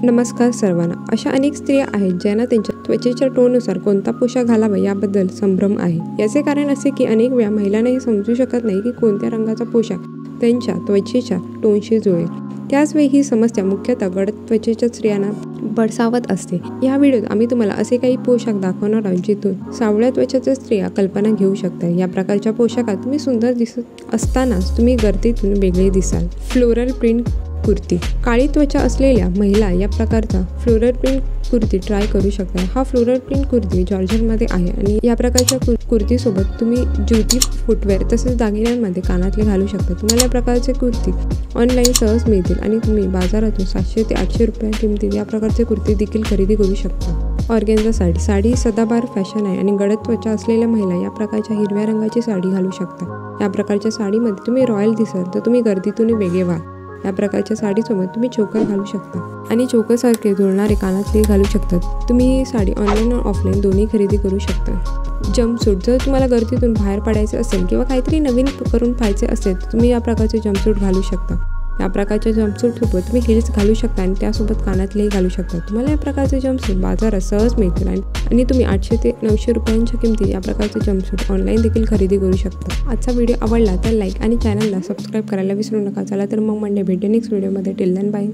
नमस्कार सर्वांना. अशा अनेक स्त्रिया आहेत ज्यांना त्यांच्या त्वचेच्या टोननुसार कोणता पोशाख घालावा याबद्दल संभ्रम आहे. याचे कारण असे की अनेक वेळा महिलांना हे समजू शकत नाही की कोणत्या रंगाचा पोशाख त्यांच्या त्वचेच्या टोनशी जुळेल. त्याचवेळी ही समस्या मुख्यतः गडद त्वचेच्या स्त्रियांना भेडसावत असते. या व्हिडिओत आम्ही तुम्हाला असे काही पोशाख दाखवणार आहोत जिथून सावळ्या त्वचेच्या स्त्रिया कल्पना घेऊ शकतात. या प्रकारच्या पोशाखात तुम्ही सुंदर दिसत असतानाच तुम्ही गर्दीतून वेगळे दिसाल. Floral print kurti. काळी त्वचा असलेल्या महिला या प्रकारचा फ्लोरल प्रिंट कुर्ती ट्राय करू शकता. हा फ्लोरल प्रिंट कुर्ती जॉर्जेटमध्ये आहे आणि या प्रकारच्या कुर्तीसोबत तुम्ही ज्युती, फुटवेअर तसेच दागिन्यांमध्ये कानातले घालू शकता. तुम्हाला या प्रकारचे कुर्ती ऑनलाईन सहज मिळतील आणि तुम्ही बाजारातून 700 ते 800 रुपये किमतीत या प्रकारचे कुर्ती देखील खरेदी करू शकता. ऑर्गेन्झा साडी. साडी सदाबहार फॅशन आहे आणि गडद त्वचा असलेल्या महिला या प्रकारच्या हिरव्या रंगाची साडी घालू शकता. या प्रकारच्या साडीमध्ये तुम्ही रॉयल दिसाल तर तुम्ही गर्दीतून वेगळे व्हाल. या प्रकारच्या साडीसोबत तुम्ही चोकर घालू शकता आणि चोकरसारखे जुळणारे कानातले घालू शकतात. तुम्ही ही साडी ऑनलाईन आणि ऑफलाईन दोन्ही खरेदी करू शकता. जंपसूट. जर तुम्हाला गर्दीतून बाहेर पडायचे असेल किंवा काहीतरी नवीन करून पाहायचे असेल तर तुम्ही या प्रकारचे जंपसूट घालू शकता. या प्रकारच्या जंपसूटसोबत तुम्ही हिल्स घालू शकता आणि त्यासोबत कानातलेही घालू शकता. तुम्हाला या प्रकारचे जंपसूट बाजारात सहज मिळतील आणि तुम्ही 800 ते 900 रुपयांच्या किमतीत या प्रकारचे जंपसूट ऑनलाईन देखील खरेदी करू शकता. आजचा व्हिडिओ आवडला तर लाईक आणि चॅनलला सबस्क्राईब करायला विसरू नका. चला तर मग मंडे भेटू नेक्स्ट व्हिडिओमध्ये. Till then bye.